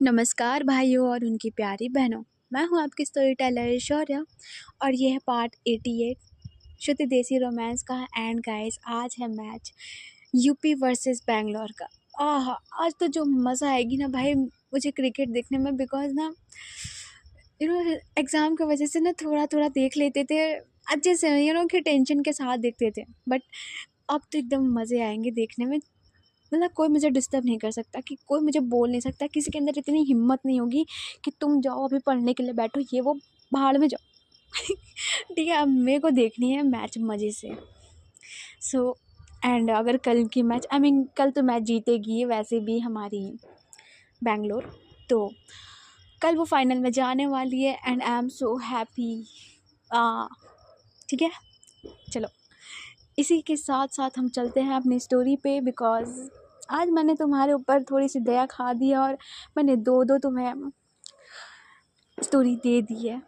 नमस्कार भाइयों और उनकी प्यारी बहनों। मैं हूं आपकी स्टोरी टेलर शौर्या और यह है पार्ट 88 श्रुति देसी रोमांस का। एंड गाइस, आज है मैच यूपी वर्सेस बैंगलोर का। आज तो जो मज़ा आएगी ना भाई मुझे क्रिकेट देखने में, बिकॉज ना एग्ज़ाम की वजह से ना थोड़ा थोड़ा देख लेते थे अच्छे से, कि टेंशन के साथ देखते थे। बट अब तो एकदम मज़े आएंगे देखने में। मतलब कोई मुझे डिस्टर्ब नहीं कर सकता, कि कोई मुझे बोल नहीं सकता, किसी के अंदर इतनी हिम्मत नहीं होगी कि तुम जाओ अभी पढ़ने के लिए बैठो, ये वो भाड़ में जाओ। ठीक है, अब मेरे को देखनी है मैच मज़े से। सो एंड अगर कल की मैच कल तो मैच जीतेगी वैसे भी हमारी बैंगलोर, तो कल वो फाइनल में जाने वाली है and I am so happy. ठीक है, चलो इसी के साथ साथ हम चलते हैं अपनी स्टोरी पे, बिकॉज आज मैंने तुम्हारे ऊपर थोड़ी सी दया खा दी है और मैंने दो तुम्हें स्टोरी दे दी है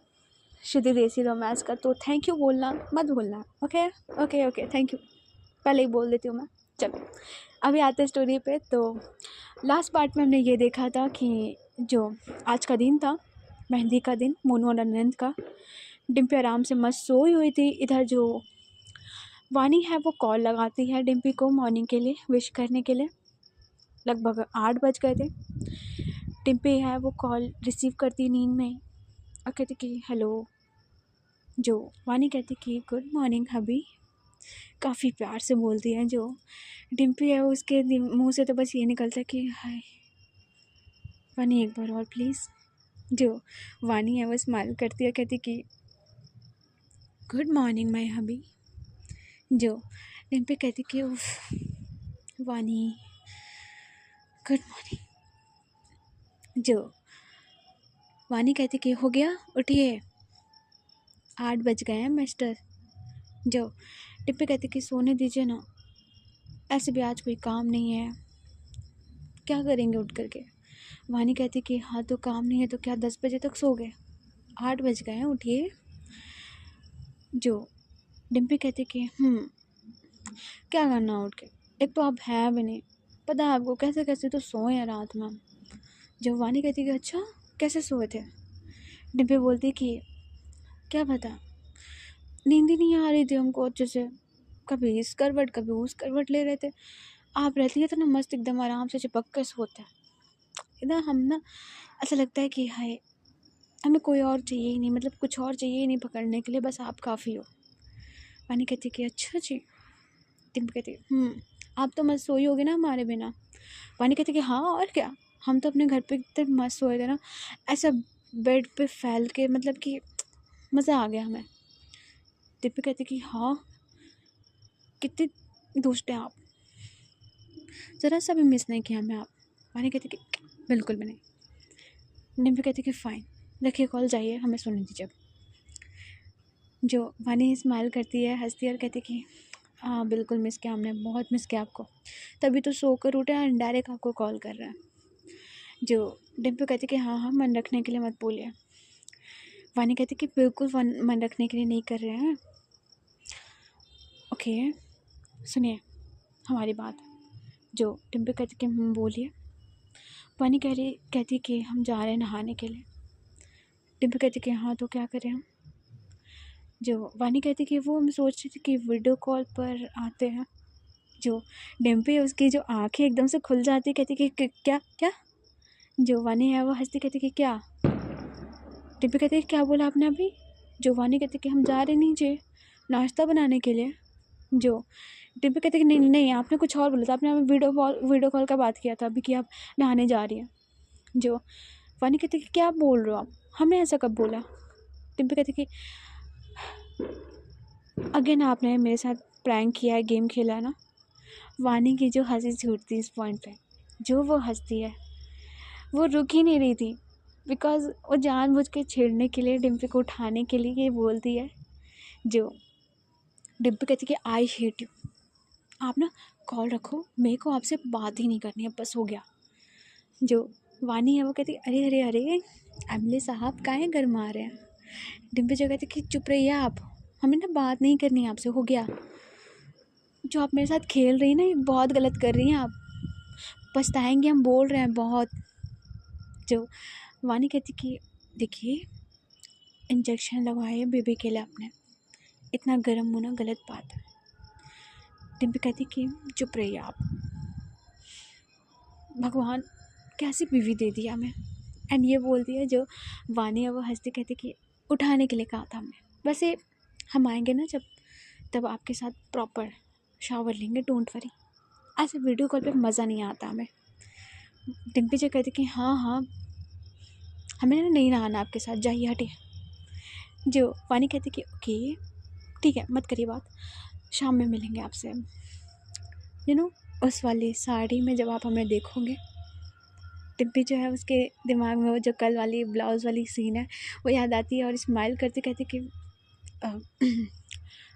श्रुति देसी रोमांस का। तो थैंक यू बोलना मत भूलना। Okay okay okay, thank you पहले ही बोल देती हूँ मैं। चलो अभी आते हैं स्टोरी पे। तो लास्ट पार्ट में हमने ये देखा था कि जो आज का दिन था, मेहंदी का दिन, मोनू और अनंत का, डिम्पी आराम से मस्त सोई हुई थी। इधर जो वानी है वो कॉल लगाती है डिम्पी को मॉर्निंग के लिए विश करने के लिए। लगभग 8 बज गए थे। डिम्पी है वो कॉल रिसीव करती नींद में और कहती कि हेलो। जो वानी कहती कि गुड मॉर्निंग हबी, काफ़ी प्यार से बोलती है। जो डिम्पी है उसके मुंह से तो बस ये निकलता है कि हाय वानी, एक बार और प्लीज़। जो वानी है वो स्माइल करती है, कहती कि गुड मॉर्निंग माय हबी। जो डिम्पी कहती कि उफ वानी गुड मॉर्निंग। जो वानी कहती कि हो गया, उठिए 8 बज गए हैं मिस्टर। जो डिम्पी कहती कि सोने दीजिए ना, ऐसे भी आज कोई काम नहीं है, क्या करेंगे उठ करके। वानी कहती कि हाँ तो काम नहीं है तो क्या 10 बजे तक सो गए, 8 बज गए हैं, उठिए। जो डिम्पी कहती कि क्या करना उठ के, एक तो आप है भी नहीं, पता है आपको कैसे कैसे तो सोए हैं रात में। जो वानी कहती कि अच्छा कैसे सोए थे। डिम्पी बोलती कि क्या पता, नींद ही नहीं आ रही थी हमको अच्छे से, कभी इस करवट कभी उस करवट ले रहे थे। आप रहती है तो ना मस्त एकदम आराम से चिपक कर सोते हैं इधर। हम ना ऐसा लगता है कि हाय हमें कोई और चाहिए ही नहीं, मतलब कुछ और चाहिए ही नहीं पकड़ने के लिए, बस आप काफ़ी हो। वानी कहती कि अच्छा जी। डिम्पी कहती आप तो मस्त सोई होगी ना हमारे बिना। वानी कहती कि हाँ और क्या, हम तो अपने घर पे इतने मस्त सोए थे ना, ऐसा बेड पे फैल के, मतलब कि मज़ा आ गया हमें। डिम्पी कहती कि हाँ कितने दुष्ट हैं आप, ज़रा सा भी मिस नहीं किया मैं आप। वानी कहती कि बिल्कुल भी नहीं। डिम्पी कहती कि फ़ाइन, रखिए कॉल, जाइए हमें सुनने दीजिए। जो वानी स्माइल करती है, हंसती है और कहती कि हाँ बिल्कुल मिस किया हमने, बहुत मिस किया आपको, तभी तो सोकर उठे और डायरेक्ट आपको कॉल कर रहे हैं। जो डिम्पी कहती कि हाँ हाँ मन रखने के लिए मत बोलिए। वानी कहती कि बिल्कुल मन रखने के लिए नहीं कर रहे हैं। ओके सुनिए हमारी बात। जो डिम्पी कहती कि बोलिए। वानी कहती कि हम जा रहे हैं नहाने के लिए। डिम्पी कहती कि हाँ तो क्या करें हम। जो वानी कहती कि वो हम सोच रही थी कि वीडियो कॉल पर आते हैं। जो डिम्पी उसकी जो आंखें एकदम से खुल जाती, कहती कि क्या क्या। जो वानी है वो हंसती, कहती कि क्या। डिम्पी कहती कि क्या बोला आपने अभी। जो वानी कहती कि हम जा रहे नीचे नाश्ता बनाने के लिए। जो डिम्पी कहती कि नहीं नहीं आपने कुछ और बोला था, आपने हमें वीडियो कॉल का बात किया था अभी कि आप नहाने जा रही हैं। जो वानी कहती कि क्या बोल रहे हो आप, हमने ऐसा कब बोला। डिम्पी कहती कि अगेन आपने मेरे साथ प्रैंक किया है, गेम खेला है ना। वानी की जो हंसी छूटती इस पॉइंट पे, जो वो हंसती है वो रुक ही नहीं रही थी, बिकॉज वो जानबूझ के छेड़ने के लिए, डिम्पी को उठाने के लिए ये बोलती है। जो डिम्पी कहती कि आई हेट यू, आप ना कॉल रखो, मेरे को आपसे बात ही नहीं करनी है, बस हो गया। जो वानी है वो कहती अरे अरे अरे एमएलए साहब काहे गरमा रहे हैं। डिम्पी जो कहती कि चुप रहिए आप, हमें ना बात नहीं करनी है आपसे, हो गया। जो आप मेरे साथ खेल रही हैं ना, ये बहुत गलत कर रही हैं आप, पछताएंगे हम, बोल रहे हैं बहुत। जो वानी कहती कि देखिए इंजेक्शन लगवाए बेबी के लिए आपने, इतना गर्म होना गलत बात है। डिम्पी कहती कि चुप रहिए आप, भगवान कैसी बीवी दे दिया हमें। एंड ये बोलती है जो वानी है वो हंसती कहती कि उठाने के लिए कहा था हमने, वैसे हम आएंगे ना जब, तब आपके साथ प्रॉपर शावर लेंगे, डोंट वरी। ऐसे वीडियो कॉल पे मज़ा नहीं आता हमें। डिम्पी जो कहती कि हाँ हाँ हमें ना नहीं नहाना आपके साथ, जाइए हटिए। जो वानी कहती कि ओके ठीक है मत करिए बात, शाम में मिलेंगे आपसे। उस वाली साड़ी में जब आप हमें देखोगे, डिम्पी जो है उसके दिमाग में वो जो कल वाली ब्लाउज़ वाली सीन है वो याद आती है और स्माइल करते कहती कि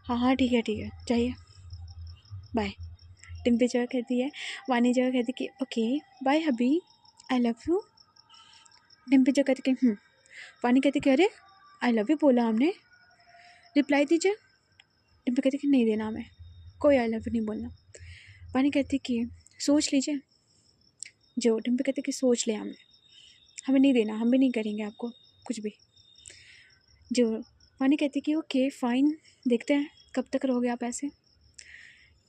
हाँ हाँ ठीक है जाइए बाय। डिम्पी जो है कहती है, वानी जो है कहती कि okay bye hubby, I love you. Dimpy जो कहती कि वानी कहती कि अरे आई लव यू बोला हमने, रिप्लाई दीजिए। डिम्पी कहती कि नहीं देना हमें, कोई आई लव यू नहीं बोलना। वानी कहती कि सोच लीजिए। जो डिम्पी कहती कि सोच लिया हमने, हमें नहीं देना, हम भी नहीं करेंगे आपको कुछ भी। जो वानी कहती कि ओके फ़ाइन, देखते हैं कब तक रहोगे आप ऐसे।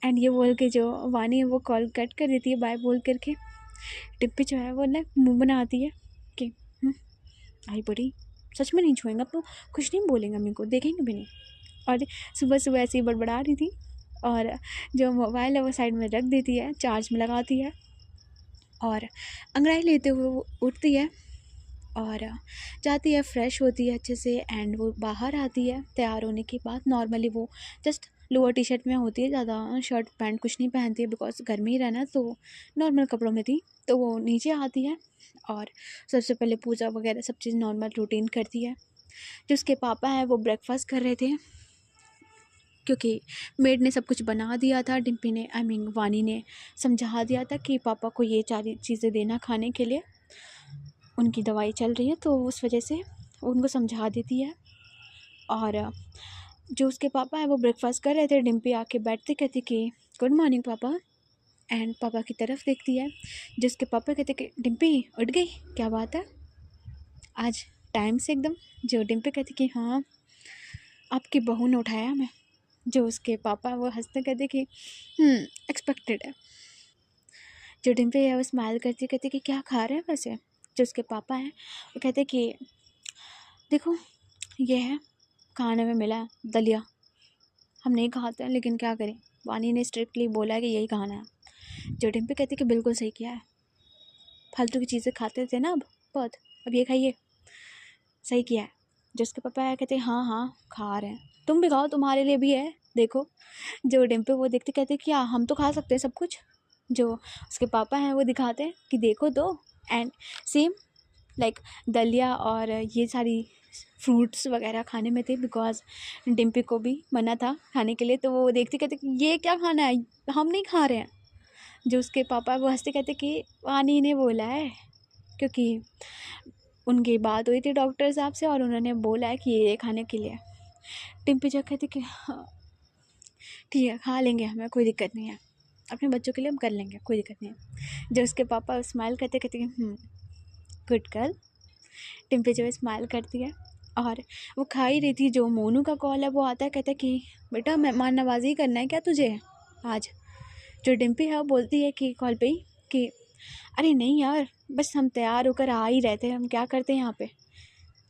एंड ये बोल के जो वानी है वो कॉल कट कर देती है बाय बोल करके। डिम्पी जो है वो ना मुँह बनाती है कि आई बड़ी सच में नहीं छुएंगे अब तो, कुछ नहीं बोलेंगे मेरे को, देखेंगे भी नहीं। और सुबह सुबह ऐसे ही बड़बड़ा रही थी और जो मोबाइल है वो साइड में रख देती है, चार्ज में लगाती है और अंगड़ाई लेते हुए वो उठती है और जाती है, फ्रेश होती है अच्छे से। एंड वो बाहर आती है तैयार होने के बाद। नॉर्मली वो जस्ट लोअर टी शर्ट में होती है, ज़्यादा शर्ट पैंट कुछ नहीं पहनती है बिकॉज घर में ही रहना, तो नॉर्मल कपड़ों में थी। तो वो नीचे आती है और सबसे पहले पूजा वगैरह सब चीज़ नॉर्मल रूटीन करती है। जो उसके पापा हैं वो ब्रेकफास्ट कर रहे थे क्योंकि मेड ने सब कुछ बना दिया था, डिम्पी ने वानी ने समझा दिया था कि पापा को ये सारी चीज़ें देना खाने के लिए, उनकी दवाई चल रही है तो उस वजह से उनको समझा देती है। और जो उसके पापा हैं वो ब्रेकफास्ट कर रहे थे, डिम्पी आके बैठती कहती कि गुड मॉर्निंग पापा। एंड पापा की तरफ देखती है, जिसके पापा कहते कि डिम्पी उठ गई, क्या बात है आज टाइम से एकदम। जो डिम्पी कहती कि हाँ आपकी बहू ने उठाया हमें। जो उसके पापा वो हंसते कहते कि एक्सपेक्टेड है। जो डिम्पी है वो स्माइल करती कहती कि क्या खा रहे हैं वैसे। जो उसके पापा हैं वो कहते कि देखो ये है खाने में मिला है दलिया, हम नहीं खाते हैं लेकिन क्या करें, वानी ने स्ट्रिक्टली बोला है कि यही खाना है। जो डिम्पी कहती कि बिल्कुल सही किया है, फालतू की चीज़ें खाते थे ना अब बहुत, अब ये खाइए, सही किया है। जो उसके पापा है कहते हाँ हाँ खा रहे हैं, तुम भी खाओ तुम्हारे लिए भी है देखो। जो डिम्पी वो देखते कहते कि हम तो खा सकते हैं सब कुछ। जो उसके पापा हैं वो दिखाते हैं कि देखो तो। एंड सेम लाइक दलिया और ये सारी फ्रूट्स वगैरह खाने में थे बिकॉज डिम्पी को भी मना था खाने के लिए। तो वो देखते कहते कि ये क्या खाना है, हम नहीं खा रहे हैं। जो उसके पापा वो हंसते कहते कि वानी ने बोला है, क्योंकि उनकी बात हुई थी डॉक्टर साहब से और उन्होंने बोला है कि ये खाने के लिए। डिम्पी जो कहती कि हाँ ठीक है खा लेंगे, हमें कोई दिक्कत नहीं है, अपने बच्चों के लिए हम कर लेंगे, कोई दिक्कत नहीं है। जो उसके पापा स्माइल करते कहते गुड गर्ल। डिम्पी जो स्माइल करती है और वो खा ही रही थी। जो मोनू का कॉल है वो आता है, कहता है कि बेटा मेहमान नवाजी करना है क्या तुझे आज। जो डिम्पी है वो बोलती है कि कॉल पे ही कि अरे नहीं यार बस हम तैयार होकर आ ही रहते हैं, हम क्या करते हैं यहाँ पे,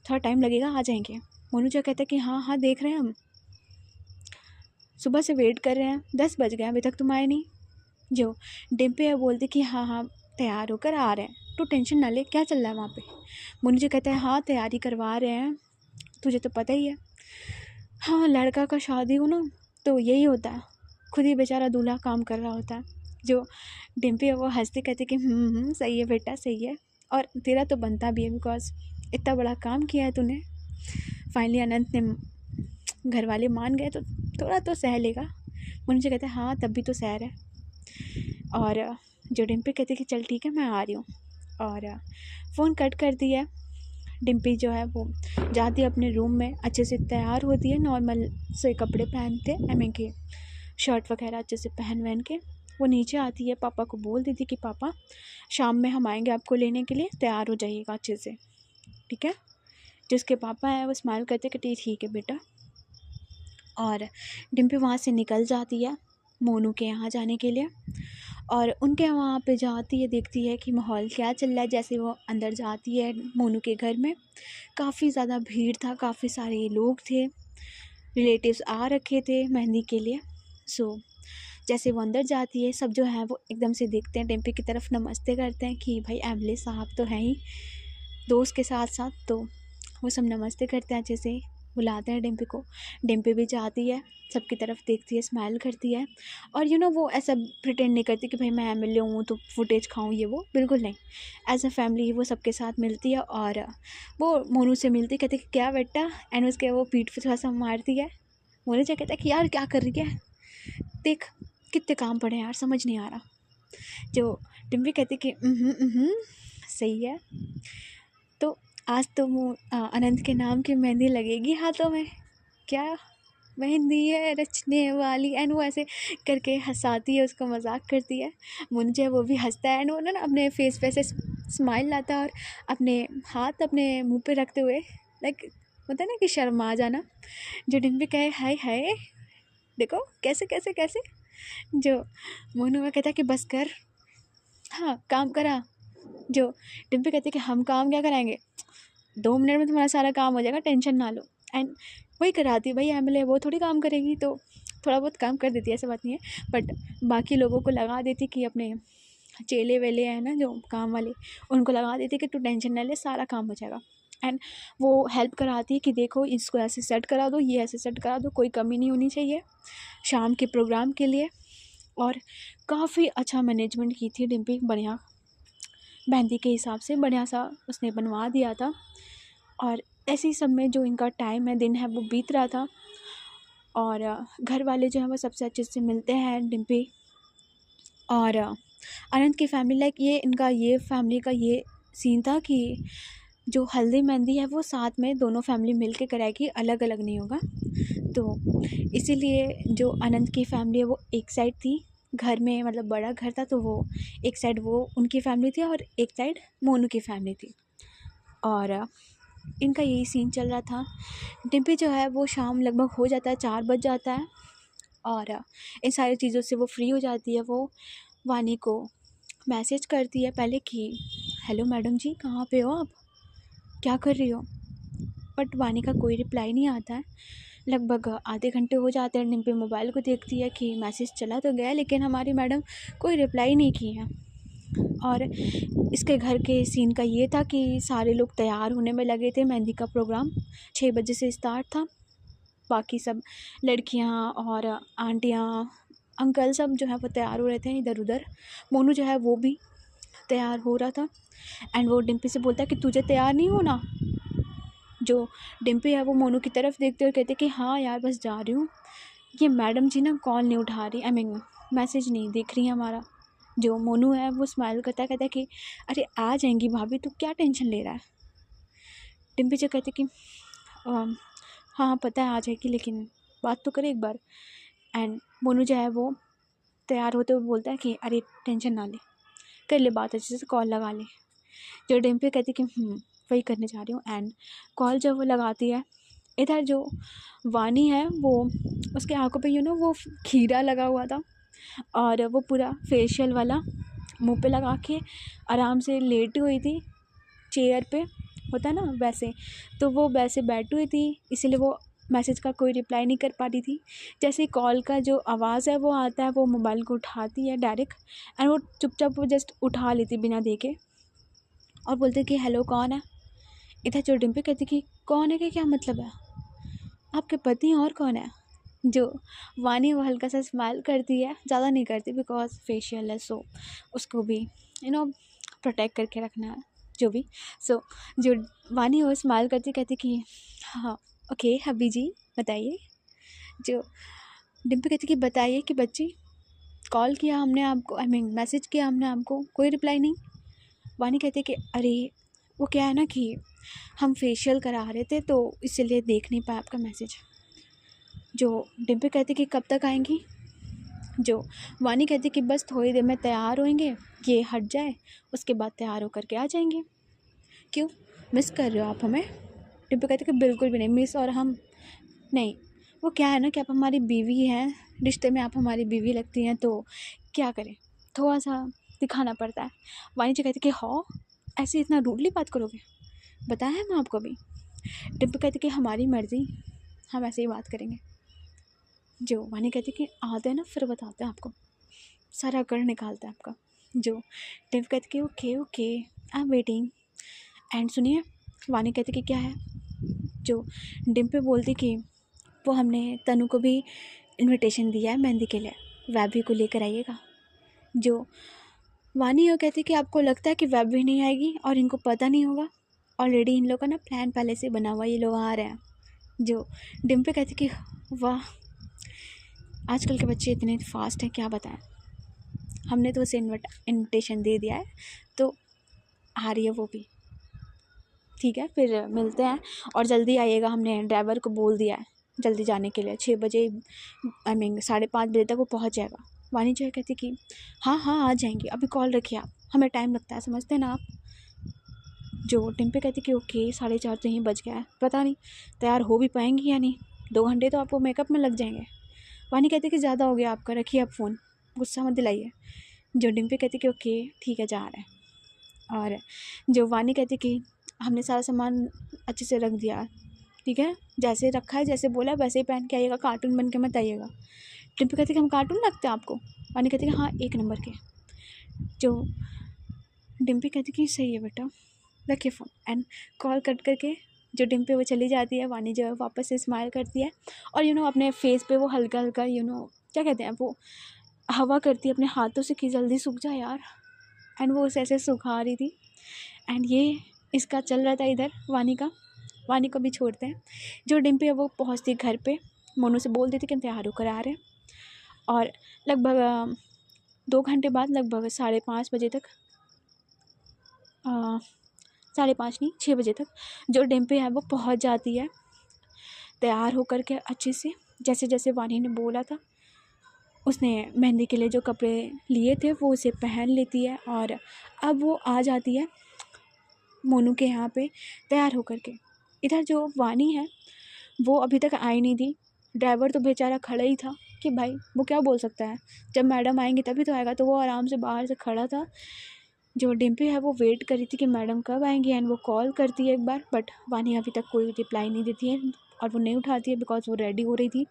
थोड़ा टाइम लगेगा आ जाएंगे। मोनू जो कहता है कि हाँ हाँ देख रहे हैं हम, सुबह से वेट कर रहे हैं, 10 बज गए अभी तक तुम आए नहीं। जो डिम्पी है बोलती कि हाँ हाँ तैयार होकर आ रहे हैं, तो टेंशन ना ले, क्या चल रहा है वहाँ पे। मोनू जो कहता है हाँ तैयारी करवा रहे हैं, तुझे तो पता ही है, हाँ लड़का का शादी हो ना तो यही होता है, खुद ही बेचारा दूल्हा काम कर रहा होता है। जो डिम्पी है वो हंसती कहती कि सही है बेटा सही है, और तेरा तो बनता भी है बिकॉज इतना बड़ा काम किया है तूने। फाइनली अनंत ने घर वाले मान गए तो थोड़ा तो सह लेगा। मुझे कहता है हाँ तब भी तो सह रहा है। और जो डिम्पी कहती कि चल ठीक है मैं आ रही हूँ, और फ़ोन कट कर दिया। डिम्पी जो है वो जाती है अपने रूम में, अच्छे से तैयार होती है, नॉर्मल से कपड़े पहनते कि शर्ट वगैरह अच्छे से पहन वहन के। वो नीचे आती है, पापा को बोल देती कि पापा शाम में हम आएंगे आपको लेने के लिए, तैयार हो जाइएगा अच्छे से, ठीक है। जिसके पापा हैं वो स्माइल करते कि ठीक है बेटा। और डिम्पी वहाँ से निकल जाती है मोनू के यहाँ जाने के लिए, और उनके वहाँ पे जाती है, देखती है कि माहौल क्या चल रहा है। जैसे वो अंदर जाती है मोनू के घर में, काफ़ी ज़्यादा भीड़ था, काफ़ी सारे लोग थे, रिलेटिव्स आ रखे थे मेहंदी के लिए। जैसे वो अंदर जाती है, सब जो है वो एकदम से देखते हैं डिम्पी की तरफ, नमस्ते करते हैं कि भाई एमएलए साहब तो हैं ही दोस्त के साथ साथ, तो वो सब नमस्ते करते हैं, अच्छे से बुलाते हैं डिम्पी को। डिम्पी भी जाती है, सबकी तरफ देखती है, स्माइल करती है, और वो ऐसा प्रिटेंड नहीं करती कि भाई मैं एमएलए हूँ तो फुटेज खाऊँ, ये वो बिल्कुल नहीं। एज अ फैमिली वो सबके साथ मिलती है, और वो मोनू से मिलती, कहती कि क्या बेटा, एंड उसके वो पीठ पे थोड़ा सा मारती है। मोनू क्या कहता है कि यार क्या कर रही है, देख कितने काम पड़े हैं यार, समझ नहीं आ रहा। जो डिम्पी कहती कि सही है, तो आज तो अनंत के नाम की मेहंदी लगेगी हाथों में, क्या मेहंदी है रचने वाली। एंड वो ऐसे करके हंसाती है, उसका मजाक करती है। मुझे वो भी हंसता है, एंड वो ना अपने फेस पे से स्माइल लाता है, और अपने हाथ अपने मुंह पे रखते हुए लाइक होता है ना कि शर्मा जाना। जो डिम्पी कहे हाय हाय देखो कैसे कैसे कैसे, जो मोनू में कहता है कि बस कर, हाँ काम करा। जो डिम्पी कहती है कि हम काम क्या कराएंगे, 2 मिनट में तुम्हारा सारा काम हो जाएगा, टेंशन ना लो। एंड वही कराती है, भाई एमएलए वो थोड़ी काम करेगी, तो थोड़ा बहुत काम कर देती है, ऐसा बात नहीं है, बट बाकी लोगों को लगा देती कि अपने चेले वेले हैं ना जो काम वाले, उनको लगा देती कि तू टेंशन ना ले, सारा काम हो जाएगा। एंड वो हेल्प कराती है कि देखो इसको ऐसे सेट करा दो, ये ऐसे सेट करा दो, कोई कमी नहीं होनी चाहिए शाम के प्रोग्राम के लिए। और काफ़ी अच्छा मैनेजमेंट की थी डिम्पी, बढ़िया मेहंदी के हिसाब से बढ़िया सा उसने बनवा दिया था। और ऐसे ही सब में जो इनका टाइम है, दिन है, वो बीत रहा था। और घर वाले जो हैं वो सबसे अच्छे से मिलते हैं डिम्पी और अनंत की फैमिली। लाइक ये इनका ये फैमिली का ये सीन था कि जो हल्दी मेहंदी है वो साथ में दोनों फैमिली मिल के कराएगी, अलग अलग नहीं होगा। तो इसीलिए जो अनंत की फैमिली है वो एक साइड थी घर में, मतलब बड़ा घर था, तो वो एक साइड वो उनकी फैमिली थी और एक साइड मोनू की फैमिली थी। और इनका यही सीन चल रहा था। डिम्पी जो है वो शाम लगभग हो जाता है, 4 बज जाता है, और इन सारी चीज़ों से वो फ्री हो जाती है। वो वानी को मैसेज करती है पहले कि हेलो मैडम जी, कहाँ पे हो आप, क्या कर रही हो। बट वानी का कोई रिप्लाई नहीं आता है। लगभग आधे घंटे हो जाते हैं। डिम्पी मोबाइल को देखती है कि मैसेज चला तो गया, लेकिन हमारी मैडम कोई रिप्लाई नहीं की है। और इसके घर के सीन का ये था कि सारे लोग तैयार होने में लगे थे। मेहंदी का प्रोग्राम 6 बजे से स्टार्ट था। बाकी सब लड़कियां और आंटियां अंकल सब जो है वो तैयार हो रहे थे इधर उधर। मोनू जो है वो भी तैयार हो रहा था। एंड वो डिम्पी से बोलता है कि तुझे तैयार नहीं होना। जो डिम्पी है वो मोनू की तरफ देखते और कहते कि हाँ यार बस जा रही हूँ। ये मैडम जी ना कॉल नहीं उठा रही, आई मीन मैसेज नहीं देख रही है हमारा। जो मोनू है वो स्माइल करता है, कहता है कि अरे आ जाएंगी भाभी, तू क्या टेंशन ले रहा है। डिम्पी जो कहती कि हाँ पता है आ जाएगी, लेकिन बात तो करे एक बार। एंड मोनू जो है वो तैयार होते हुए बोलता है कि अरे टेंशन ना ले, कर ले बात अच्छे से, कॉल लगा ले। जो डिम्पी कहती कि वही करने जा रही हूँ। एंड कॉल जब वो लगाती है, इधर जो वानी है वो उसके आंखों पे वो खीरा लगा हुआ था, और वो पूरा फेशियल वाला मुंह पे लगा के आराम से लेटी हुई थी चेयर पे, होता है ना वैसे। तो वो वैसे बैठी हुई थी, इसीलिए वो मैसेज का कोई रिप्लाई नहीं कर पा रही थी। जैसे ही कॉल का जो आवाज़ है वो आता है, वो मोबाइल को उठाती है डायरेक्ट, एंड वो चुपचाप वो जस्ट उठा लेती बिना देखे, और बोलते कि हेलो कौन है। इधर जो डिम्पी कहती कि कौन है कि क्या मतलब है, आपके पति और कौन है। जो वानी वो हल्का सा स्माइल करती है, ज़्यादा नहीं करती बिकॉज फेशियल है, सो उसको भी प्रोटेक्ट करके रखना है जो भी। सो जो वानी वो स्माइल करती कहती कि हाँ ओके हबी जी बताइए। जो डिम्पी कहती कि बताइए कि बच्ची, कॉल किया हमने आपको, आई मीन मैसेज किया हमने आपको, कोई रिप्लाई नहीं। वानी कहती कि अरे वो क्या है ना कि हम फेशियल करा रहे थे तो इसीलिए देख नहीं पाया आपका मैसेज। जो डिम्पी कहती कि कब तक आएंगी। जो वानी कहती कि बस थोड़ी देर में तैयार होंगे, ये हट जाए उसके बाद तैयार होकर के आ जाएंगे। क्यों मिस कर रहे हो आप हमें? डिम्पी कहती कि बिल्कुल भी नहीं मिस, और हम नहीं, वो क्या है ना कि आप हमारी बीवी हैं, रिश्ते में आप हमारी बीवी लगती हैं, तो क्या करें, थोड़ा सा दिखाना पड़ता है। वानी जी कहती कि हाँ ऐसे इतना रूडली बात करोगे, बताया है मैं आपको अभी। डिम्पी कहती कि हमारी मर्जी, हम ऐसे ही बात करेंगे। जो वानी कहती कि आते हैं ना फिर बताते हैं आपको, सारा कर निकालता है आपका। जो डिम्पी कहती कि okay okay I am waiting. And सुनिए, वानी कहती कि क्या है। जो डिम्पी बोलती कि वो हमने तनु को भी इनविटेशन दिया है मेहंदी के लिए, वैभी को लेकर आइएगा। जो वानी ये कहती कि आपको लगता है कि वैभी नहीं आएगी और इनको पता नहीं होगा, ऑलरेडी इन लोगों का ना प्लान पहले से बना हुआ, ये लोग आ रहे हैं। जो डिम्पी कहती कि वाह आजकल के बच्चे इतने फास्ट हैं, क्या बताएं, हमने तो उसे इनविटेशन दे दिया है तो आ रही है वो भी, ठीक है फिर मिलते हैं और जल्दी आइएगा, हमने ड्राइवर को बोल दिया है जल्दी जाने के लिए, 6 बजे आई मीन 5:30 बजे तक वो पहुंच जाएगा। वानी जो है कहती कि हाँ हाँ आ जाएंगे, अभी कॉल रखिए आप, हमें टाइम लगता है, समझते हैं ना आप। जो डिम्पी कहती कि ओके 4:30 तो यहीं बज गया है, पता नहीं तैयार हो भी पाएंगी या नहीं, 2 घंटे तो आपको मेकअप में लग जाएंगे। वानी कहती कि ज़्यादा हो गया आपका, रखिए आप फ़ोन, गुस्सा मत दिलाइए। जो डिम्पी कहती कि ओके ठीक है जा रहे हैं। और जो वानी कहती कि हमने सारा सामान अच्छे से रख दिया, ठीक है जैसे रखा है जैसे बोला है वैसे ही पहन के आइएगा, कार्टून बन के मत आइएगा। डिम्पी कहती कि हम कार्टून लगते हैं आपको? वानी कहती कि हाँ 1 नंबर के। जो डिम्पी कहती कि सही है बेटा, रखिए फ़ोन। एंड कॉल कट करके जो डिम्पी वो चली जाती है, वानी जो है वापस से स्माइल करती है और अपने फेस पे वो हल्का हल्का क्या कहते हैं वो हवा करती है अपने हाथों से कि जल्दी सूख जा यार। एंड वो उसे ऐसे सुखा रही थी। एंड ये इसका चल रहा था इधर वानी को भी छोड़ते हैं। जो डिम्पी है वो पहुंचती घर पे, मोनू से बोल देती कि तैयार होकर आ रहे हैं। और लगभग 2 घंटे बाद, लगभग 5:30 बजे तक, 5:30 नहीं 6 बजे तक जो डिम्पी है वो पहुंच जाती है तैयार होकर के अच्छे से, जैसे जैसे वानी ने बोला था। उसने मेहंदी के लिए जो कपड़े लिए थे वो उसे पहन लेती है और अब वो आ जाती है मोनू के यहाँ पे तैयार होकर के। इधर जो वानी है वो अभी तक आई नहीं थी। ड्राइवर तो बेचारा खड़ा ही था कि भाई वो क्या बोल सकता है, जब मैडम आएंगी तभी तो आएगा, तो वो आराम से बाहर से खड़ा था। जो डिम्पी है वो वेट कर रही थी कि मैडम कब आएंगी। एंड वो कॉल करती है एक बार, बट वानी अभी तक कोई रिप्लाई नहीं देती है और वो नहीं उठाती है बिकॉज वो रेडी हो रही थी।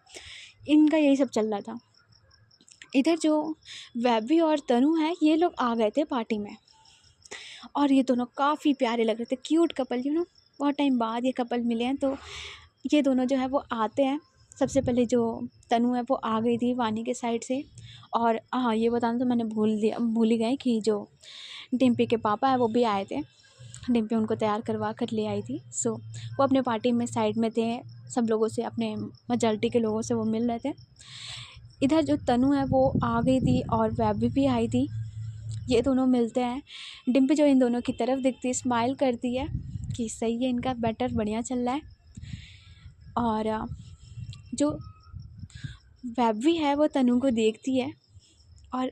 इनका यही सब चल रहा था। इधर जो वैभी और तनु है ये लोग आ गए थे पार्टी में और ये दोनों काफ़ी प्यारे लग रहे थे, क्यूट कपल बहुत टाइम बाद ये कपल मिले हैं। तो ये दोनों जो है वो आते हैं। सबसे पहले जो तनु है वो आ गई थी वानी के साइड से। और हाँ ये बताना तो मैंने भूल ही गई कि जो डिम्पी के पापा है वो भी आए थे। डिम्पी उनको तैयार करवा कर ले आई थी। सो वो अपने पार्टी में साइड में थे, सब लोगों से, अपने मेजॉरिटी के लोगों से वो मिल रहे थे। इधर जो तनु है वो आ गई थी और वैभी भी आई थी। ये दोनों मिलते हैं। डिम्पी जो इन दोनों की तरफ दिखती है, स्माइल करती है कि सही है, इनका बेटर बढ़िया चल रहा है। और जो वैभी है वो तनु को देखती है और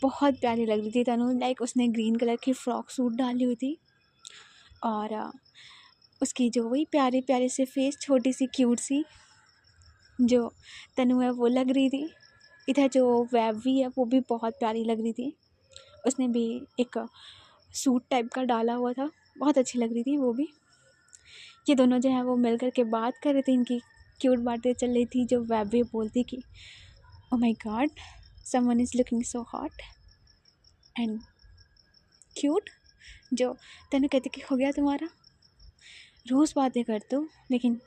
बहुत प्यारी लग रही थी तनु। लाइक उसने ग्रीन कलर की फ्रॉक सूट डाली हुई थी और उसकी जो वही प्यारे प्यारे से फेस, छोटी सी क्यूट सी जो तनु है वो लग रही थी। इधर जो वैभी है वो भी बहुत प्यारी लग रही थी, उसने भी एक सूट टाइप का डाला हुआ था, बहुत अच्छी लग रही थी वो भी। ये दोनों जो है वो मिल कर के बात कर रहे थे, इनकी क्यूट बातें चल रही थी। जो वैभी बोलती कि oh my God someone is looking so hot and cute. जो तनु कहती कि हो गया तुम्हारा, रोज़ बातें करते हो लेकिन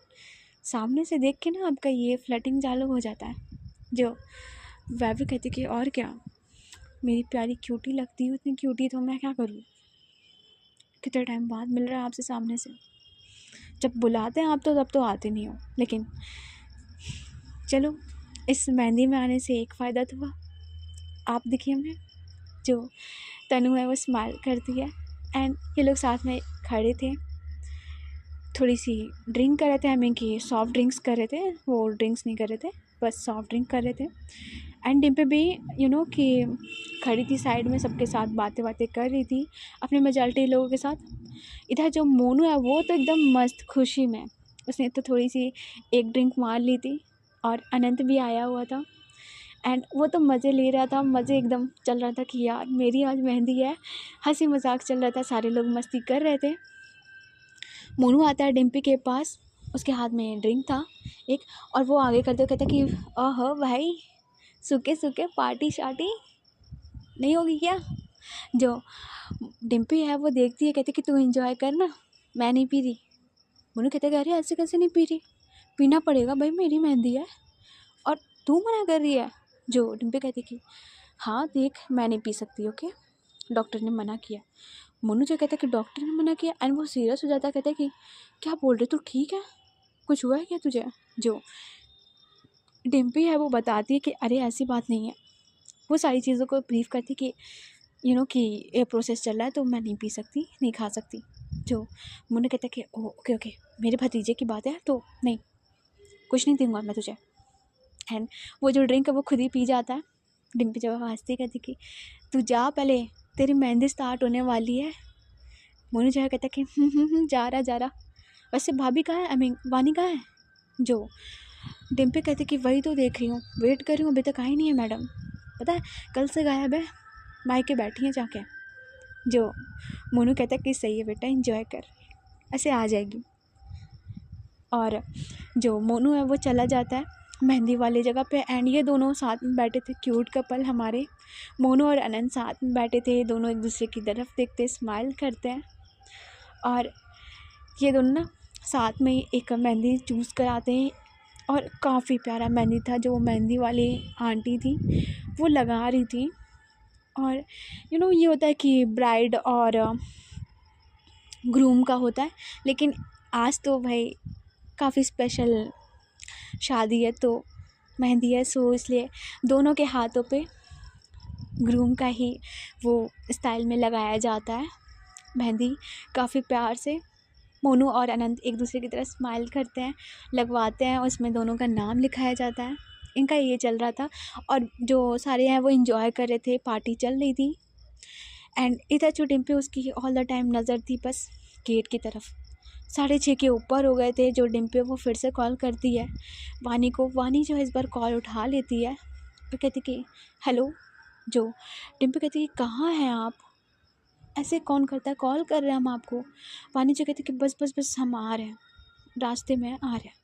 सामने से देख के ना आपका ये फ्लर्टिंग चालू हो जाता है। जो वैभी कहती कि और क्या, मेरी प्यारी क्यूटी लगती हूँ, इतनी क्यूटी तो मैं क्या करूँ, कितने टाइम बाद मिल रहा है आपसे सामने से, जब बुलाते हैं आप तो तब तो आते नहीं हो। लेकिन चलो इस मेहंदी में आने से एक फ़ायदा तो हुआ, आप दिखिए हमें। जो तनु है वो स्माइल करती है एंड ये लोग साथ में खड़े थे, थोड़ी सी ड्रिंक कर रहे थे, आई मीन कि सॉफ्ट ड्रिंक्स कर रहे थे, वो ड्रिंक्स नहीं कर रहे थे, बस सॉफ्ट ड्रिंक कर रहे थे। एंड डिम्पी भी कि खड़ी थी साइड में, सबके साथ बातें बातें कर रही थी अपने मेजॉरिटी लोगों के साथ। इधर जो मोनू है वो तो एकदम मस्त खुशी में, उसने तो थोड़ी सी एक ड्रिंक मार ली थी, और अनंत भी आया हुआ था एंड वो तो मज़े ले रहा था, मज़े एकदम चल रहा था कि यार मेरी आज मेहंदी है। हंसी मजाक चल रहा था, सारे लोग मस्ती कर रहे थे। मोनू आता है डिम्पी के पास, उसके हाथ में ड्रिंक था एक, और वो आगे करते हुए कहता कि ओहो भाई, सूखे सूखे पार्टी शार्टी नहीं होगी क्या। जो डिम्पी है वो देखती है, कहती कि तू एंजॉय कर ना, मैं नहीं पी रही। मोनू कहते कि अरे ऐसे कैसे नहीं पी रही, पीना पड़ेगा भाई, मेरी मेहंदी है और तू मना कर रही है। जो डिम्पी कहती कि हाँ देख, मैं नहीं पी सकती, ओके, डॉक्टर ने मना किया। मोनू जो कहता है कि डॉक्टर ने मना किया, एंड वो सीरियस हो जाता है, कहता है कि क्या बोल रहे तू, ठीक है, कुछ हुआ है क्या तुझे। जो डिम्पी है वो बताती है कि अरे ऐसी बात नहीं है, वो सारी चीज़ों को ब्रीफ करती कि कि ये प्रोसेस चल रहा है तो मैं नहीं पी सकती, नहीं खा सकती। जो मोनू कहता है कि ओके ओके, मेरे भतीजे की बात है तो नहीं, कुछ नहीं दूंगा मैं तुझे। एंड वो जो ड्रिंक है वो खुद ही पी जाता है। डिम्पी जब हंसती कहती कि तू जा पहले, तेरी मेहंदी स्टार्ट होने वाली है। मोनू जो है कहता कि जा रहा। वैसे भाभी कहाँ है, आई मीन वानी कहाँ है। जो डिम्पी कहती कि वही तो देख रही हूँ, वेट कर रही हूँ, अभी तक आई नहीं है मैडम, पता है कल से गायब है, मायके बैठी हैं जाके। जो मोनू कहता है कि सही है बेटा, एंजॉय कर, ऐसे आ जाएगी। और जो मोनू है वो चला जाता है मेहंदी वाली जगह पे, एंड ये दोनों साथ में बैठे थे, क्यूट कपल हमारे मोनू और अनंत साथ में बैठे थे, दोनों एक दूसरे की तरफ देखते स्माइल करते हैं। और ये दोनों ना साथ में एक मेहंदी चूज़ कराते हैं, और काफ़ी प्यारा मेहंदी था जो मेहंदी वाली आंटी थी वो लगा रही थी। और ये होता है कि ब्राइड और ग्रूम का होता है, लेकिन आज तो भाई काफ़ी स्पेशल शादी है तो मेहंदी है, सो इसलिए दोनों के हाथों पे ग्रूम का ही वो स्टाइल में लगाया जाता है मेहंदी, काफ़ी प्यार से। मोनू और अनंत एक दूसरे की तरफ स्माइल करते हैं, लगवाते हैं, उसमें दोनों का नाम लिखाया जाता है। इनका ये चल रहा था, और जो सारे हैं वो इन्जॉय कर रहे थे, पार्टी चल रही थी। एंड इधर जो डिम्पी, उसकी ऑल द टाइम नज़र थी बस गेट की तरफ। 6:30 के ऊपर हो गए थे। जो डिम्पी वो फिर से कॉल करती है वानी को, वानी जो है इस बार कॉल उठा लेती है, तो कहती कि हेलो। जो डिम्पी कहती कि कहाँ हैं आप, ऐसे कौन करता है, कॉल कर रहे हैं हम आपको। वानी जो कहती कि बस हम आ रहे हैं, रास्ते में आ रहे हैं।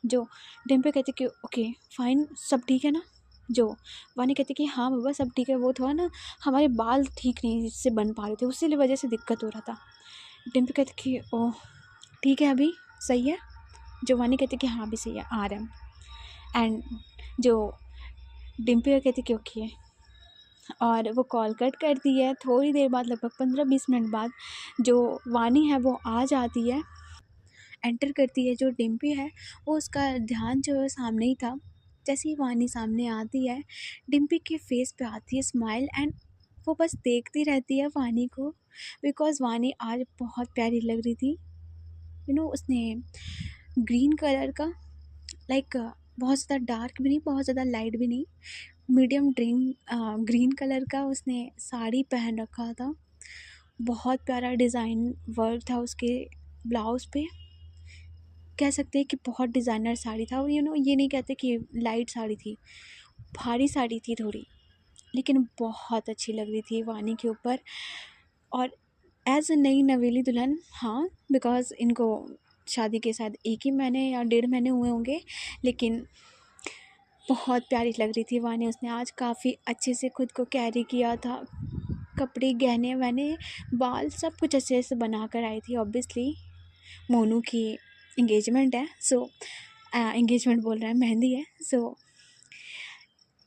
जो डिम्पी कहती कि ओके फाइन, सब ठीक है ना। जो वानी कहती कि हाँ बाबा सब ठीक है, वो थोड़ा ना हमारे बाल ठीक नहीं से बन पा रहे थे, उसी वजह से दिक्कत हो रहा था। डिम्पी कहती कि ओह ठीक है, अभी सही है। जो वानी कहती कि हाँ अभी सही है, आ रहे हैं। एंड जो डिम्पी कहती कि ओके, और वो कॉल कट करती है। थोड़ी देर बाद, लगभग 15-20 मिनट बाद, जो वानी है वो आ जाती है, एंटर करती है। जो डिम्पी है वो, उसका ध्यान जो है सामने ही था। जैसे ही वानी सामने आती है, डिम्पी के फेस पे आती है स्माइल, एंड वो बस देखती रहती है वानी को, बिकॉज़ वानी आज बहुत प्यारी लग रही थी। उसने ग्रीन कलर का, लाइक बहुत ज़्यादा डार्क भी नहीं, बहुत ज़्यादा लाइट भी नहीं, मीडियम ग्रीन कलर का उसने साड़ी पहन रखा था। बहुत प्यारा डिज़ाइन वर्क था उसके ब्लाउज़ पे, कह सकते हैं कि बहुत डिज़ाइनर साड़ी था। और ये नहीं कहते कि लाइट साड़ी थी, भारी साड़ी थी थोड़ी, लेकिन बहुत अच्छी लग रही थी वानी के ऊपर। और एज़ अ नई नवेली दुल्हन, हाँ, बिकॉज़ इनको शादी के साथ 1 ही महीने या 1.5 महीने हुए होंगे, लेकिन बहुत प्यारी लग रही थी वानी। उसने आज काफ़ी अच्छे से खुद को कैरी किया था, कपड़े, गहने वहने, बाल सब कुछ अच्छे से बना कर आई थी। ऑब्वियसली मोनू की इंगेजमेंट है, सो इंगेजमेंट बोल रहा है, मेहंदी है, सो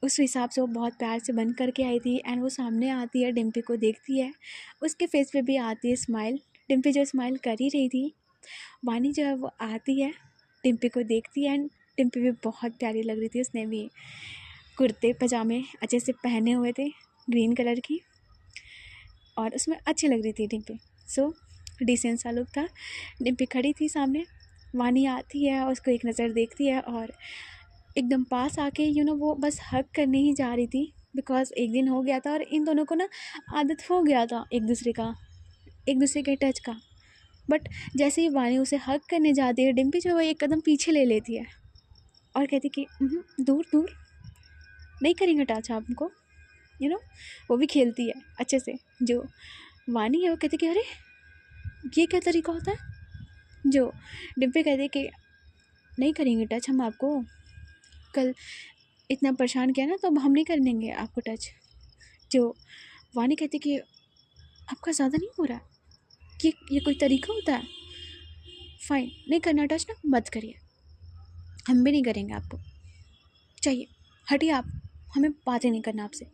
उस हिसाब से वो बहुत प्यार से बन कर के आई थी। एंड वो सामने आती है, डिम्पी को देखती है, उसके फेस पे भी आती है स्माइल। डिम्पी जो स्माइल कर ही रही थी, वानी जो है वो आती है, डिम्पी को देखती है, एंड डिम्पी भी बहुत प्यारी लग रही थी। उसने भी कुर्ते पजामे अच्छे से पहने हुए थे, ग्रीन कलर की, और उसमें अच्छी लग रही थी डिम्पी। सो डिसेंट सा लुक था। डिम्पी खड़ी थी सामने, वानी आती है, उसको एक नज़र देखती है, और एकदम पास आके वो बस हग करने ही जा रही थी, बिकॉज एक दिन हो गया था और इन दोनों को ना आदत हो गया था एक दूसरे के टच का। बट जैसे ही वानी उसे हग करने जाती है, डिम्पी जो है एक कदम पीछे ले लेती है और कहती कि दूर दूर नहीं करेंगे टच आपको, वो भी खेलती है अच्छे से। जो वानी है वो कहती कि अरे ये क्या तरीका होता है। जो डिम्पी कहती कि नहीं करेंगे टच हम आपको, कल इतना परेशान किया ना, तो अब हम नहीं कर देंगे आपको टच। जो वानी कहती कि आपका ज़्यादा नहीं हो रहा, ये कोई तरीका होता है, फाइन नहीं करना टच ना, मत करिए, हम भी नहीं करेंगे आपको, चाहिए हटिए आप, हमें बातें नहीं करना आपसे।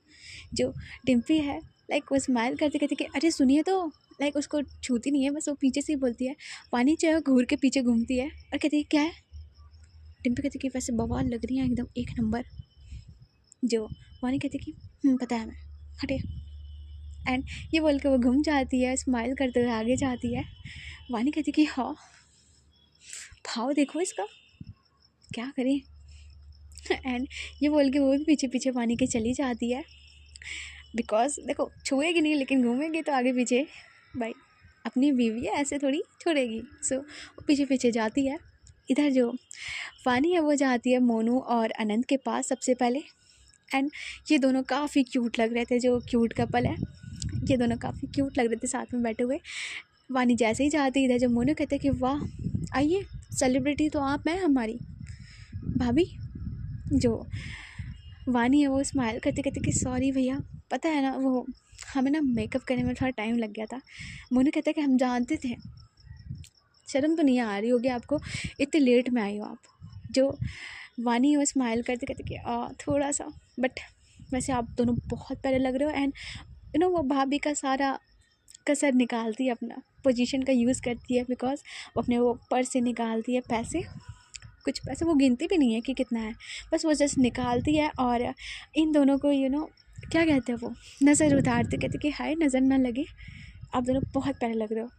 जो डिम्पी है वो स्माइल करते कहती कि अरे सुनिए तो, उसको छूती नहीं है, बस वो पीछे से ही बोलती है। वानी जो है घूर के पीछे घूमती है और कहती है क्या है। डिम्पी कहती कि वैसे बवाल लग रही है एकदम एक नंबर। जो वानी कहती कि पता है हमें, हटिए। एंड ये बोल के वो घूम जाती है, स्माइल करते हुए आगे जाती है। वानी कहती कि हाँ भाव देखो इसका, क्या करें। एंड ये बोल के वो भी पीछे पीछे वानी के चली जाती है, बिकॉज देखो छुएगी नहीं लेकिन घूमेगी तो आगे पीछे, भाई अपनी बीवी है ऐसे थोड़ी छोड़ेगी। सो वो पीछे पीछे जाती है। इधर जो वानी है वो जाती है मोनू और अनंत के पास सबसे पहले। एंड ये दोनों काफ़ी क्यूट लग रहे थे, जो क्यूट कपल है ये दोनों काफ़ी क्यूट लग रहे थे साथ में बैठे हुए। वानी जैसे ही जाती, इधर जब मोनू कहते कि वाह आइए, सेलिब्रिटी तो आप हैं हमारी भाभी। जो वानी है वो स्माइल करते कहते कि सॉरी भैया, पता है ना वो हमें ना मेकअप करने में थोड़ा टाइम लग गया था। मोनू कहता है कि हम जानते थे, शर्म तो नहीं आ रही होगी आपको, इतने लेट में आई हो आप। जो वानी वो स्माइल करते कहते कि थोड़ा सा, बट वैसे आप दोनों बहुत प्यारे लग रहे हो। एंड वो भाभी का सारा कसर निकालती है, अपना पोजीशन का यूज़ करती है, बिकॉज वो अपने वो पर्स से निकालती है पैसे, कुछ पैसे वो गिनती भी नहीं है कि कितना है, बस वो जस्ट निकालती है। और इन दोनों को क्या कहते हैं, वो नज़र उतारते कहते कि हाय नज़र ना लगे, आप दोनों बहुत प्यारे लग रहे हो।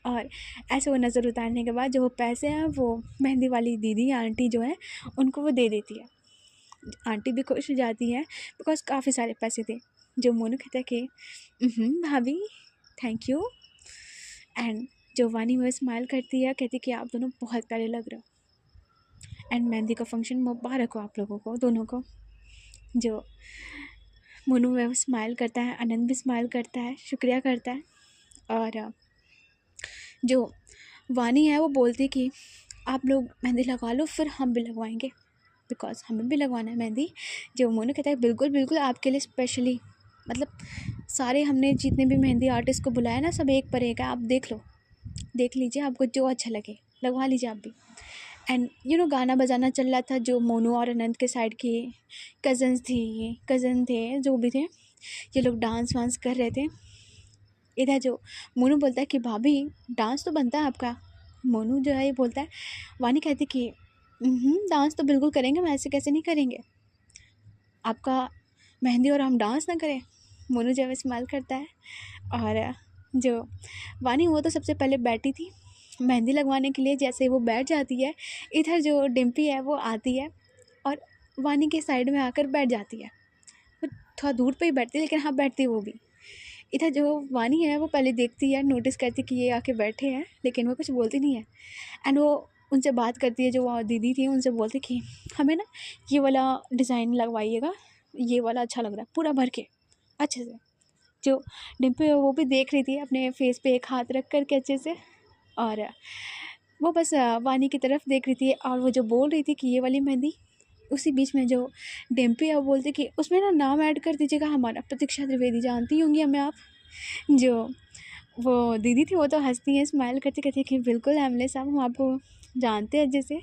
और ऐसे वो नज़र उतारने के बाद जो वो पैसे हैं वो मेहंदी वाली दीदी आंटी जो है उनको वो दे देती है। आंटी भी खुश हो जाती है बिकॉज काफ़ी सारे पैसे थे। जो मोनू कहता है कि भाभी थैंक यू। एंड जो वानी वो स्माइल करती है, कहती कि आप दोनों बहुत प्यारे लग रहे हो। एंड मेहंदी का फंक्शन मुबारक हो आप लोगों को दोनों को। जो मोनू वो स्माइल करता है, आनंद भी स्माइल करता है, शुक्रिया करता है। और जो वानी है वो बोलती कि आप लोग मेहंदी लगा लो, फिर हम भी लगवाएंगे, बिकॉज हमें भी लगवाना है मेहंदी। जो मोनू कहता है बिल्कुल बिल्कुल आपके लिए स्पेशली, मतलब सारे हमने जितने भी मेहंदी आर्टिस्ट को बुलाया ना, सब एक पर एक है, आप देख लीजिए, आपको जो अच्छा लगे लगवा लीजिए आप भी। एंड गाना बजाना चल रहा था। जो मोनू और अनंत के साइड के कज़न थे जो भी थे, ये लोग डांस वांस कर रहे थे। इधर जो मोनू बोलता है कि भाभी डांस तो बनता है आपका। मोनू जो है ये बोलता है, वानी कहती कि डांस तो बिल्कुल करेंगे, हम ऐसे कैसे नहीं करेंगे, आपका मेहंदी और हम डांस ना करें। मोनू जो है स्माइल करता है। और जो वानी वो तो सबसे पहले बैठी थी मेहंदी लगवाने के लिए। जैसे वो बैठ जाती है, इधर जो डिम्पी है वो आती है और वानी के साइड में आकर बैठ जाती है। वो थोड़ा दूर पे ही बैठती है, लेकिन हाँ बैठती है वो भी। इधर जो वानी है वो पहले देखती है, नोटिस करती कि ये आके बैठे हैं, लेकिन वो कुछ बोलती नहीं है। एंड वो उनसे बात करती है, जो वो दीदी थी उनसे बोलती कि हमें ना ये वाला डिज़ाइन लगवाइएगा, ये वाला अच्छा लग रहा है, पूरा भर के अच्छे से। जो डिम्पी है वो भी देख रही थी अपने फेस पे एक हाथ रख कर के अच्छे से, और वो बस वानी की तरफ देख रही थी। और वो जो बोल रही थी कि ये वाली मेहंदी, उसी बीच में जो डिम्पी है वो बोलती कि उसमें ना नाम ऐड कर दीजिएगा हमारा, प्रतीक्षा त्रिवेदी, जानती होंगी हमें आप। जो वो दीदी थी वो तो हंसती है, स्माइल करती कहती कि बिल्कुल एमएलए साहब, हम आपको जानते हैं अच्छे से।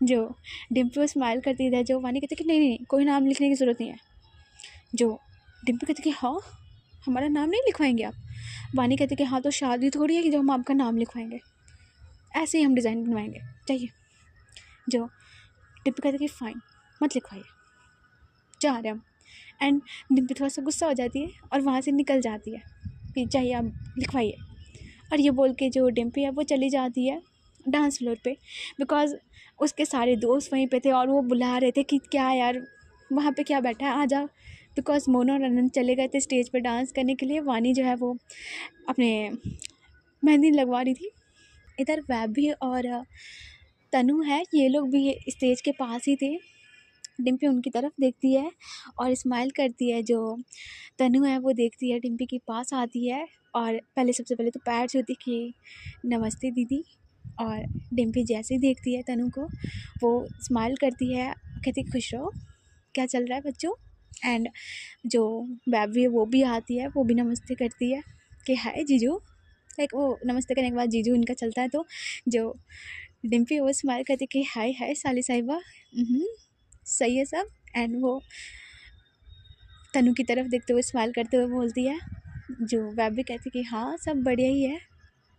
जो डिम्पी वो स्माइल करती है, जो वानी कहती कि नहीं नहीं कोई नाम लिखने की ज़रूरत नहीं है। जो डिम्पी कहती कि हाँ हमारा नाम नहीं लिखवाएंगे आप। वानी कहती कि हाँ तो शादी थोड़ी है कि जो हम आपका नाम लिखवाएंगे, ऐसे ही हम डिज़ाइन बनवाएंगे, चाहिए। जो डिम्पी कहती कि फ़ाइन मत लिखवाइए, जा रहे हम। एंड डिम्पी थोड़ा सा गुस्सा हो जाती है और वहाँ से निकल जाती है कि चाहिए आप लिखवाइए। और ये बोल के जो डिम्पी है वो चली जाती है। डांस फ्लोर पे, बिकॉज़ उसके सारे दोस्त वहीं पे थे और वो बुला रहे थे कि क्या यार वहाँ पे क्या बैठा है, आ जा। बिकॉज़ मोनू और अनंत चले गए थे स्टेज पे डांस करने के लिए, वानी जो है वो अपने मेहंदी लगवा रही थी। इधर वैभवी और तनु है, ये लोग भी स्टेज के पास ही थे। डिम्पी उनकी तरफ देखती है और स्माइल करती है। जो तनु है वो देखती है, डिम्पी के पास आती है और पहले सबसे पहले तो पैर छूती कि नमस्ते दीदी। और डिम्पी जैसे ही देखती है तनु को, वो स्माइल करती है, कहती खुश रहो, क्या चल रहा है बच्चों। एंड जो वैभवी है वो भी आती है, वो भी नमस्ते करती है कि हाय जीजू। लाइक वो नमस्ते करने के बाद जीजू इनका चलता है, तो जो डिम्पी वो स्माइल करती कि हाय हाय साली साहिबा, सही है सब। एंड वो तनु की तरफ देखते हुए स्माइल करते हुए बोलती है। जो वैब भी कहती कि हाँ सब बढ़िया ही है।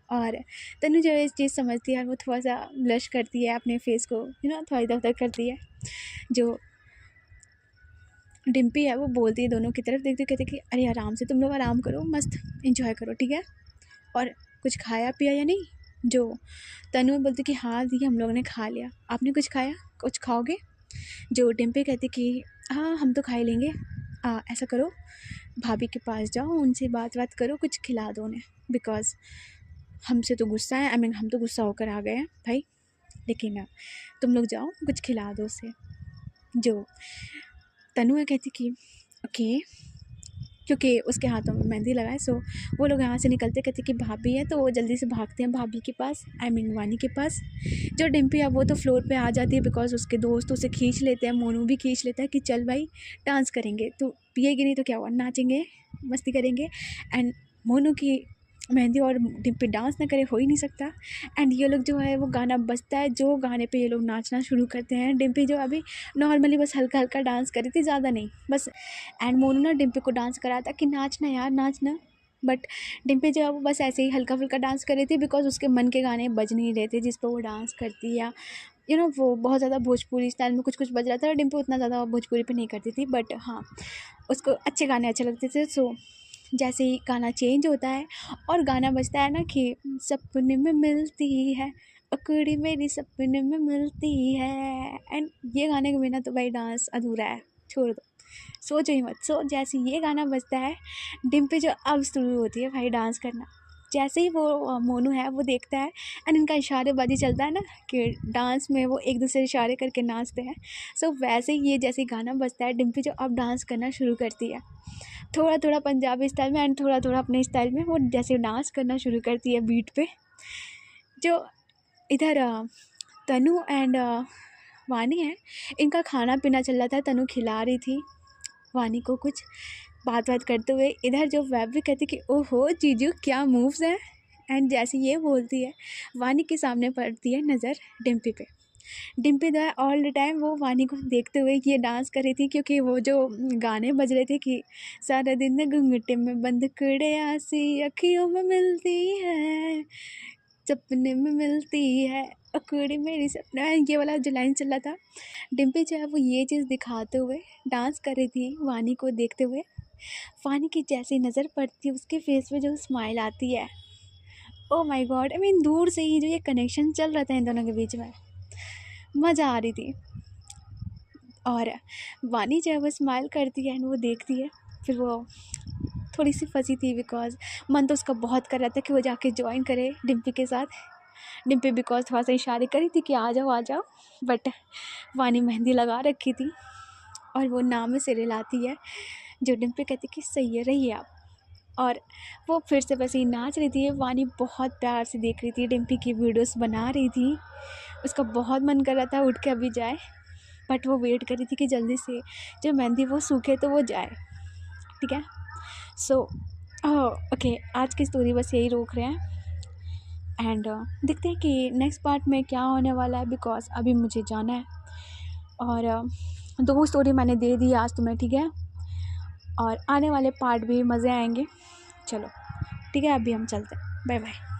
और तनु जो इस चीज़ समझती है वो थोड़ा सा ब्लश करती है, अपने फेस को थोड़ा इधर उधर करती है। जो डिम्पी है वो बोलती है, दोनों की तरफ देखते कहते कि अरे आराम से, तुम लोग आराम करो, मस्त इंजॉय करो, ठीक है। और कुछ खाया पिया या नहीं। जो तनु बोलती कि हाँ दी हम लोगों ने खा लिया, आपने कुछ खाया, कुछ खाओगे। जो डिम्पी कहती कि हाँ हम तो खा ही लेंगे। ऐसा करो भाभी के पास जाओ, उनसे बात करो, कुछ खिला दो उन्हें, बिकॉज़ हमसे तो गुस्सा है, हम तो गुस्सा होकर आ गए हैं भाई, लेकिन तुम लोग जाओ कुछ खिला दो उसे। जो तनु है कहती कि ओके, क्योंकि उसके हाथों में मेहंदी लगाए। सो वो लोग यहाँ से निकलते कहते कि भाभी है, तो वो जल्दी से भागते हैं भाभी के पास, वानी के पास। जो डिम्पी है वो तो फ्लोर पे आ जाती है, बिकॉज उसके दोस्त उसे खींच लेते हैं, मोनू भी खींच लेता है कि चल भाई डांस करेंगे, तो पिएगी नहीं तो क्या हुआ, नाचेंगे मस्ती करेंगे। एंड मोनू की मेहंदी और डिम्पी डांस ना करे हो ही नहीं सकता। एंड ये लोग जो है वो गाना बजता है, जो गाने पे ये लोग नाचना शुरू करते हैं। डिम्पी जो अभी नॉर्मली बस हल्का हल्का डांस करी थी, ज़्यादा नहीं बस। एंड मोनू ना डिम्पी को डांस कराता कि नाचना यार नाचना, बट डिम्पी जो है वो बस ऐसे ही हल्का फुल्का डांस कर रही थी, बिकॉज उसके मन के गाने बज नहीं रहे थे जिस पर वो डांस करती, या वो बहुत ज़्यादा भोजपुरी स्टाइल में कुछ कुछ बज रहा था। डिम्पी उतना ज़्यादा भोजपुरी पे नहीं करती थी, बट हाँ उसको अच्छे गाने अच्छे लगते थे। सो जैसे ही गाना चेंज होता है और गाना बजता है ना कि सपने में मिलती है अकड़ी मेरी, सपने में मिलती है। एंड ये गाने के बिना तो भाई डांस अधूरा है, छोड़ दो, सोचो ही मत। सो जैसे ये गाना बजता है, डिम्पी जो अब शुरू होती है भाई डांस करना। जैसे ही वो मोनू है वो देखता है एंड इनका इशारेबाजी चलता है ना कि डांस में वो एक दूसरे इशारे करके नाचते हैं। सो वैसे ही ये जैसे गाना बजता है, डिम्पी जो अब डांस करना शुरू करती है, थोड़ा थोड़ा पंजाबी स्टाइल में एंड थोड़ा थोड़ा अपने स्टाइल में वो जैसे डांस करना शुरू करती है बीट पे। जो इधर तनु एंड वानी है, इनका खाना पीना चल रहा था, तनु खिला रही थी वानी को कुछ बात करते हुए। इधर जो वैब भी कहती कि ओहो जीजू क्या मूव्स हैं। एंड जैसे ये बोलती है, वानी के सामने पड़ती है नज़र डिम्पी पे। डिम्पी जो है ऑल द टाइम वो वानी को देखते हुए ये डांस कर रही थी, क्योंकि वो जो गाने बज रहे थे कि सारा दिन घूंघटे में बंद कड़े आसी अखियों में मिलती है, सपने में मिलती है अकड़ी मेरी सपना, ये वाला जो लाइन चल रहा था। डिम्पी जो है वो ये चीज़ दिखाते हुए डांस कर रही थी वानी को देखते हुए। वानी की जैसी नज़र पड़ती है, उसके फेस पे जो स्माइल आती है, ओ माय गॉड, दूर से ही जो ये कनेक्शन चल रहा था इन दोनों के बीच में, मज़ा आ रही थी। और वानी जो है वो स्माइल करती है एंड वो देखती है, फिर वो थोड़ी सी फंसी थी, बिकॉज मन तो उसका बहुत कर रहा था कि वो जाके ज्वाइन करे डिम्पी के साथ। डिम्पी बिकॉज थोड़ा सा इशारे करी थी कि आ जाओ, बट वानी मेहंदी लगा रखी थी और वो नाम में सिरे लाती है। जो डिम्पी कहती कि सही है, रहिए आप। और वो फिर से वैसे ही नाच रही थी। वानी बहुत प्यार से देख रही थी, डिम्पी की वीडियोस बना रही थी, उसका बहुत मन कर रहा था उठ के अभी जाए, बट वो वेट कर रही थी कि जल्दी से जो मेहंदी वो सूखे तो वो जाए, ठीक है। सो ओके, आज की स्टोरी बस यही रोक रहे हैं एंड देखते हैं कि नेक्स्ट पार्ट में क्या होने वाला है, बिकॉज अभी मुझे जाना है। और 2 स्टोरी मैंने दे दी आज तुम्हें, ठीक है, और आने वाले पार्ट भी मज़े आएंगे। चलो ठीक है, अभी हम चलते हैं, बाय बाय।